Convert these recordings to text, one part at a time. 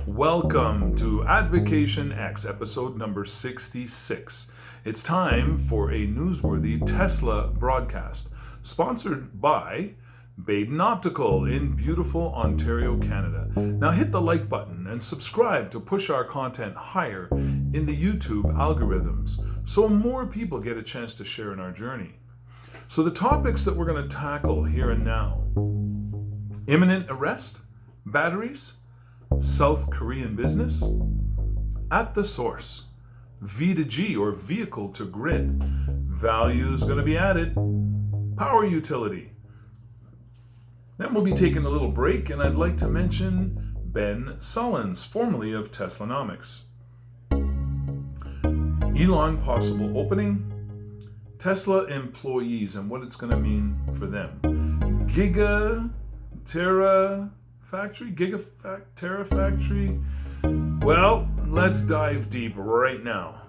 Welcome to Advocation X, episode number 66. It's time for a newsworthy Tesla broadcast, sponsored by Baden Optical in beautiful Ontario, Canada. Now hit the like button and subscribe to push our content higher in the YouTube algorithms so more people get a chance to share in our journey. So the topics that we're going to tackle here and now: imminent arrest, batteries, South Korean business, at the source, V2G or vehicle to grid, value is going to be added, power utility. Then we'll be taking a little break, and I'd like to mention Ben Sullins, formerly of Teslanomics. Elon possible opening, Tesla employees and what it's going to mean for them. TERRAFACTOry? Well, let's dive deep right now.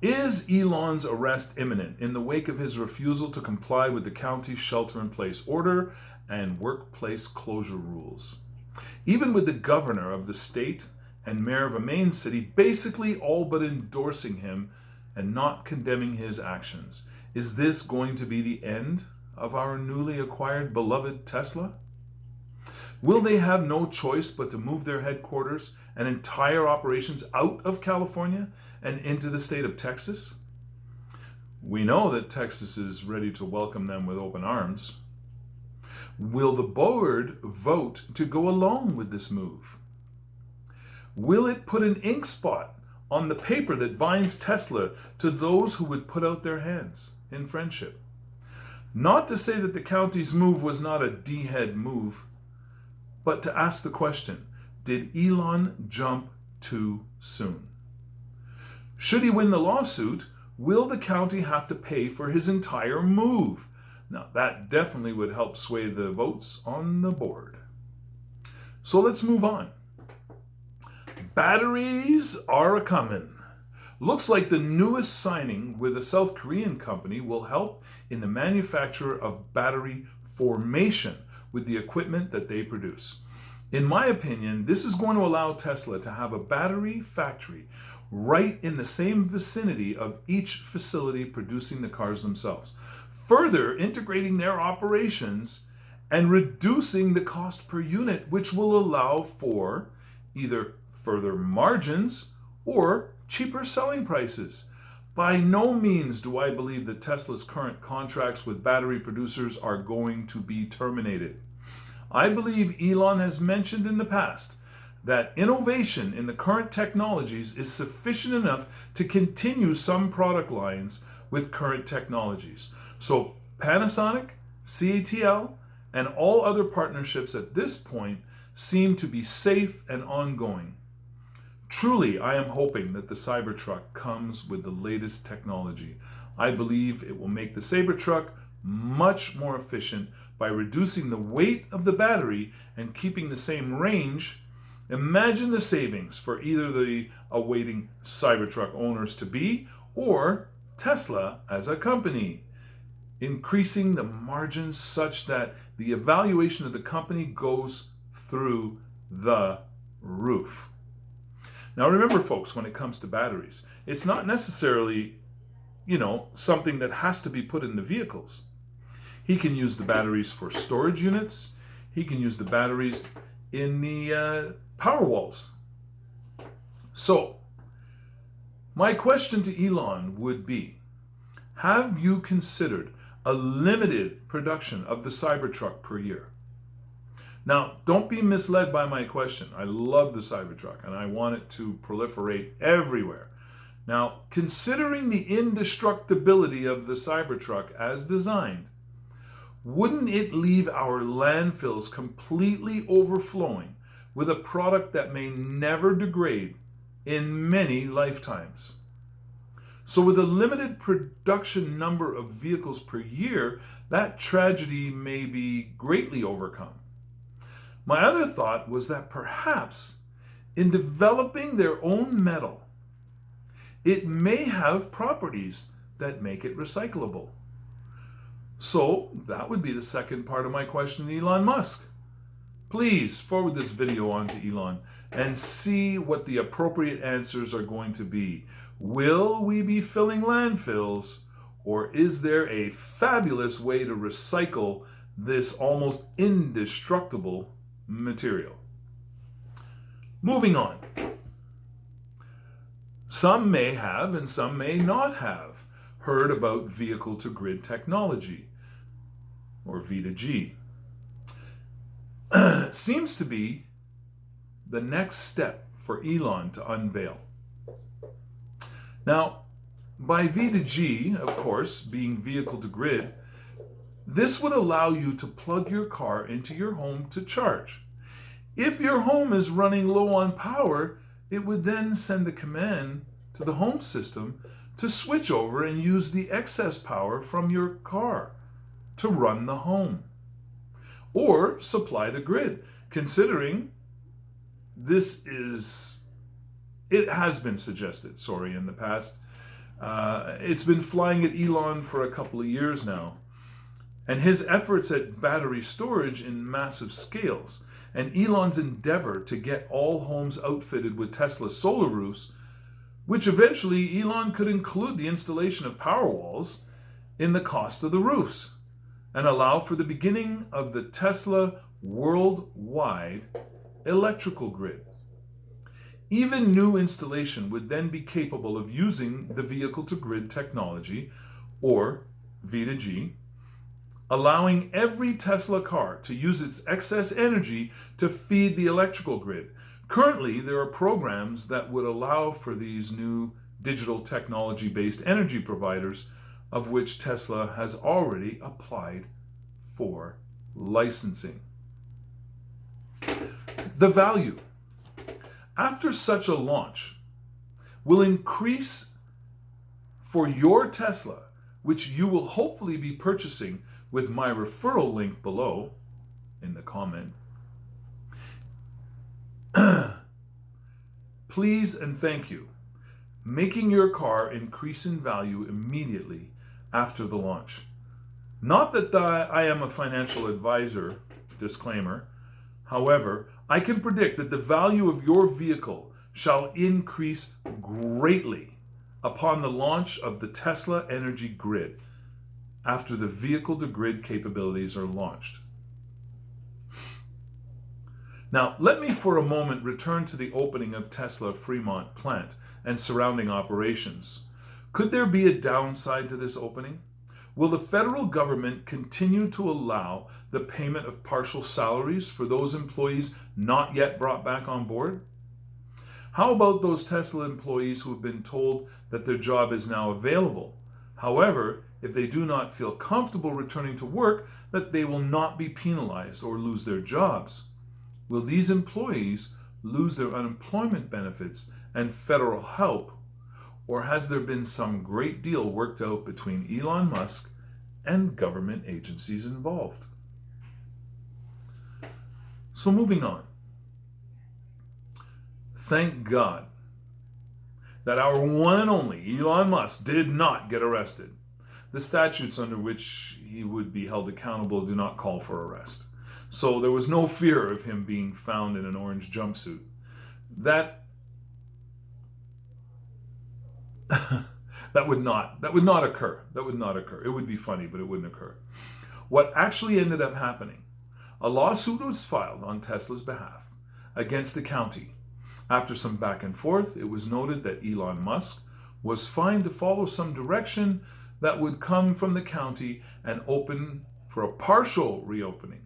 Is Elon's arrest imminent in the wake of his refusal to comply with the county's shelter-in-place order and workplace closure rules? Even with the governor of the state and mayor of a main city basically all but endorsing him and not condemning his actions, is this going to be the end of our newly acquired beloved Tesla? Will they have no choice but to move their headquarters and entire operations out of California and into the state of Texas? We know that Texas is ready to welcome them with open arms. Will the board vote to go along with this move? Will it put an ink spot on the paper that binds Tesla to those who would put out their hands in friendship? Not to say that the county's move was not a D-head move, but to ask the question, did Elon jump too soon? Should he win the lawsuit, will the county have to pay for his entire move? Now, that definitely would help sway the votes on the board. So let's move on. Batteries are a-comin'. Looks like the newest signing with a South Korean company will help in the manufacture of battery formation with the equipment that they produce. In my opinion, this is going to allow Tesla to have a battery factory right in the same vicinity of each facility producing the cars themselves, further integrating their operations and reducing the cost per unit, which will allow for either further margins or cheaper selling prices. By no means do I believe that Tesla's current contracts with battery producers are going to be terminated. I believe Elon has mentioned in the past that innovation in the current technologies is sufficient enough to continue some product lines with current technologies. So Panasonic, CATL, and all other partnerships at this point seem to be safe and ongoing. Truly, I am hoping that the Cybertruck comes with the latest technology. I believe it will make the Cybertruck much more efficient by reducing the weight of the battery and keeping the same range. Imagine the savings for either the awaiting Cybertruck owners-to-be or Tesla as a company, increasing the margins such that the evaluation of the company goes through the roof. Now remember, folks, when it comes to batteries, it's not necessarily, something that has to be put in the vehicles. He can use the batteries for storage units. He can use the batteries in the power walls. So, my question to Elon would be, have you considered a limited production of the Cybertruck per year? Now, don't be misled by my question. I love the Cybertruck and I want it to proliferate everywhere. Now, considering the indestructibility of the Cybertruck as designed, wouldn't it leave our landfills completely overflowing with a product that may never degrade in many lifetimes? So with a limited production number of vehicles per year, that tragedy may be greatly overcome. My other thought was that perhaps in developing their own metal, it may have properties that make it recyclable. So that would be the second part of my question to Elon Musk. Please forward this video on to Elon and see what the appropriate answers are going to be. Will we be filling landfills, or is there a fabulous way to recycle this almost indestructible material? Moving on. Some may have and some may not have heard about vehicle-to-grid technology, or V2G. Seems to be the next step for Elon to unveil. Now, by V2G, of course, being vehicle-to-grid, this would allow you to plug your car into your home to charge. If your home is running low on power, it would then send a command to the home system to switch over and use the excess power from your car to run the home, or supply the grid, considering it has been suggested, in the past. It's been flying at Elon for a couple of years now, and his efforts at battery storage in massive scales, and Elon's endeavor to get all homes outfitted with Tesla solar roofs, which eventually Elon could include the installation of power walls in the cost of the roofs, and allow for the beginning of the Tesla worldwide electrical grid. Even new installation would then be capable of using the vehicle-to-grid technology, or V2G, allowing every Tesla car to use its excess energy to feed the electrical grid. Currently, there are programs that would allow for these new digital technology-based energy providers, of which Tesla has already applied for licensing. The value after such a launch will increase for your Tesla, which you will hopefully be purchasing with my referral link below in the comment. Please and thank you, making your car increase in value immediately after the launch. Not that I am a financial advisor, disclaimer. However, I can predict that the value of your vehicle shall increase greatly upon the launch of the Tesla Energy Grid after the vehicle-to-grid capabilities are launched. Now, let me for a moment return to the opening of Tesla Fremont plant and surrounding operations. Could there be a downside to this opening? Will the federal government continue to allow the payment of partial salaries for those employees not yet brought back on board? How about those Tesla employees who have been told that their job is now available? However, if they do not feel comfortable returning to work, that they will not be penalized or lose their jobs. Will these employees lose their unemployment benefits and federal help, or has there been some great deal worked out between Elon Musk and government agencies involved? So moving on. Thank God that our one and only Elon Musk did not get arrested. The statutes under which he would be held accountable do not call for arrest. So there was no fear of him being found in an orange jumpsuit. That would not occur. That would not occur. It would be funny, but it wouldn't occur. What actually ended up happening, a lawsuit was filed on Tesla's behalf against the county. After some back and forth, it was noted that Elon Musk was fined to follow some direction that would come from the county and open for a partial reopening,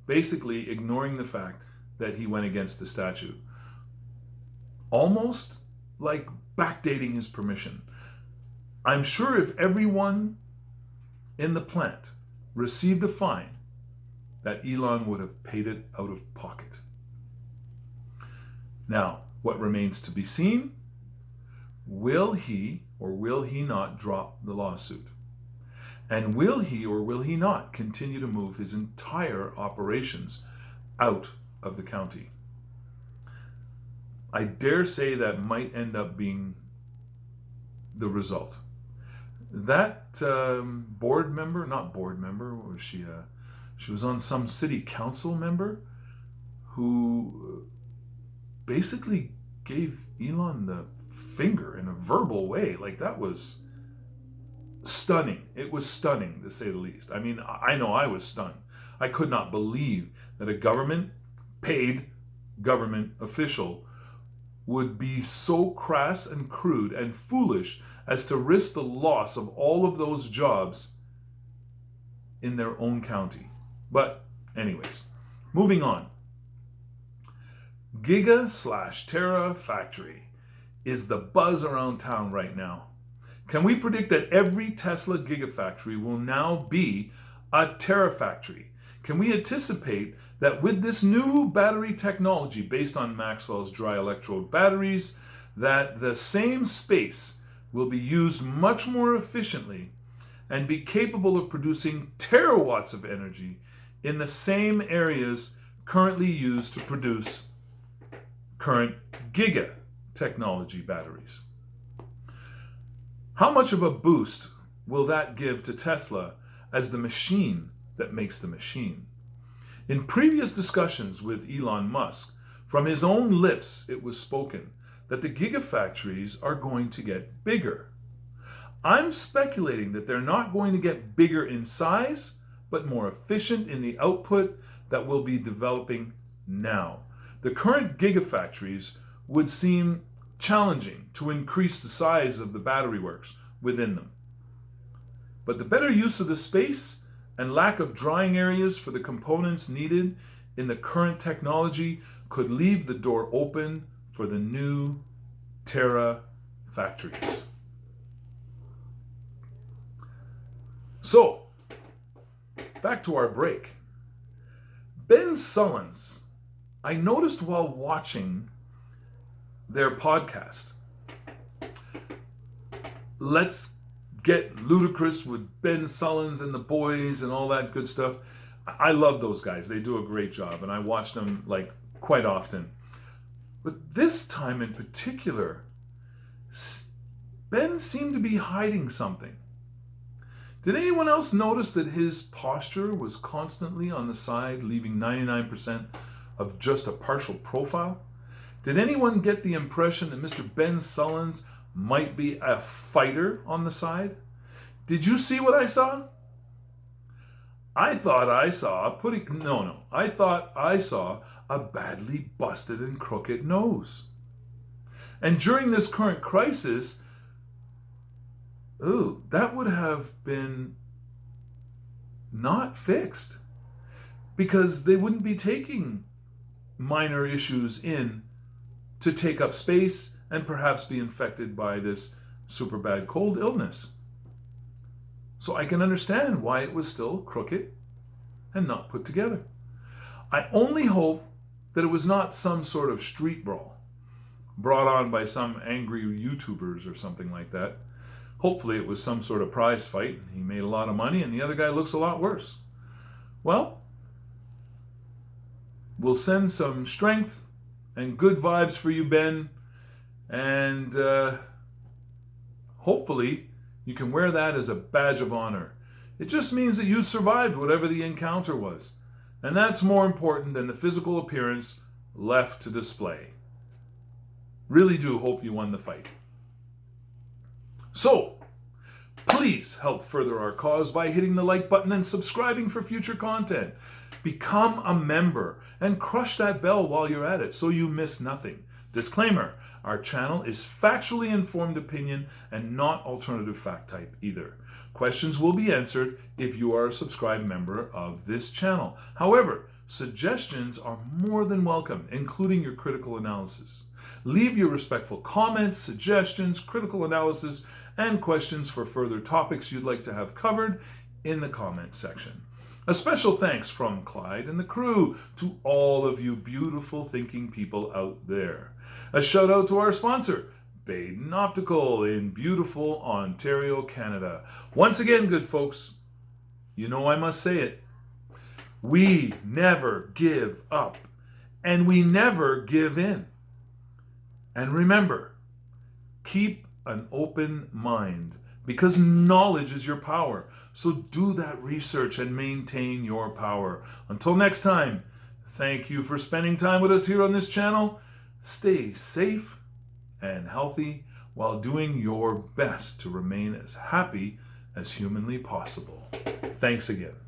basically ignoring the fact that he went against the statute. Almost like backdating his permission. I'm sure if everyone in the plant received a fine, that Elon would have paid it out of pocket. Now, what remains to be seen? Will he or will he not drop the lawsuit? And will he or will he not continue to move his entire operations out of the county? I dare say that might end up being the result. That board member, not board member, was she? She was on some city council member who basically gave Elon the finger in a verbal way. Like, that was stunning. It was stunning, to say the least. I mean, I know I was stunned. I could not believe that a paid government official would be so crass and crude and foolish as to risk the loss of all of those jobs in their own county. But anyways, moving on. Giga/TerraFactory is the buzz around town right now. Can we predict that every Tesla Gigafactory will now be a TERRAFACTOry? Can we anticipate that with this new battery technology based on Maxwell's dry electrode batteries, that the same space will be used much more efficiently and be capable of producing terawatts of energy in the same areas currently used to produce current giga technology batteries? How much of a boost will that give to Tesla as the machine that makes the machine? In previous discussions with Elon Musk, from his own lips it was spoken that the gigafactories are going to get bigger. I'm speculating that they're not going to get bigger in size, but more efficient in the output that we'll be developing now. The current gigafactories would seem challenging to increase the size of the battery works within them. But the better use of the space and lack of drying areas for the components needed in the current technology could leave the door open for the new Terra factories. So, back to our break. Ben Sullins, I noticed while watching their podcast, Let's Get Ludicrous with Ben Sullins and the boys and all that good stuff. I love those guys. They do a great job, and I watch them like quite often. But this time in particular, Ben seemed to be hiding something. Did anyone else notice that his posture was constantly on the side, leaving 99% of just a partial profile? Did anyone get the impression that Mr. Ben Sullins might be a fighter on the side? Did you see what I saw? I thought I saw a badly busted and crooked nose. And during this current crisis, that would have been not fixed, because they wouldn't be taking minor issues in to take up space and perhaps be infected by this super bad cold illness. So I can understand why it was still crooked and not put together. I only hope that it was not some sort of street brawl brought on by some angry YouTubers or something like that. Hopefully it was some sort of prize fight. He made a lot of money and the other guy looks a lot worse. Well, we'll send some strength and good vibes for you, Ben. And hopefully you can wear that as a badge of honor. It just means that you survived whatever the encounter was. And that's more important than the physical appearance left to display. Really do hope you won the fight. So, please help further our cause by hitting the like button and subscribing for future content. Become a member and crush that bell while you're at it so you miss nothing. Disclaimer, our channel is factually informed opinion and not alternative fact type either. Questions will be answered if you are a subscribed member of this channel. However, suggestions are more than welcome, including your critical analysis. Leave your respectful comments, suggestions, critical analysis, and questions for further topics you'd like to have covered in the comment section. A special thanks from Clyde and the crew to all of you beautiful thinking people out there. A shout out to our sponsor, Baden Optical in beautiful Ontario, Canada. Once again, good folks, you know I must say it. We never give up, and we never give in. And remember, keep an open mind, because knowledge is your power. So do that research and maintain your power. Until next time, Thank you for spending time with us here on this channel. Stay safe and healthy while doing your best to remain as happy as humanly possible. Thanks again.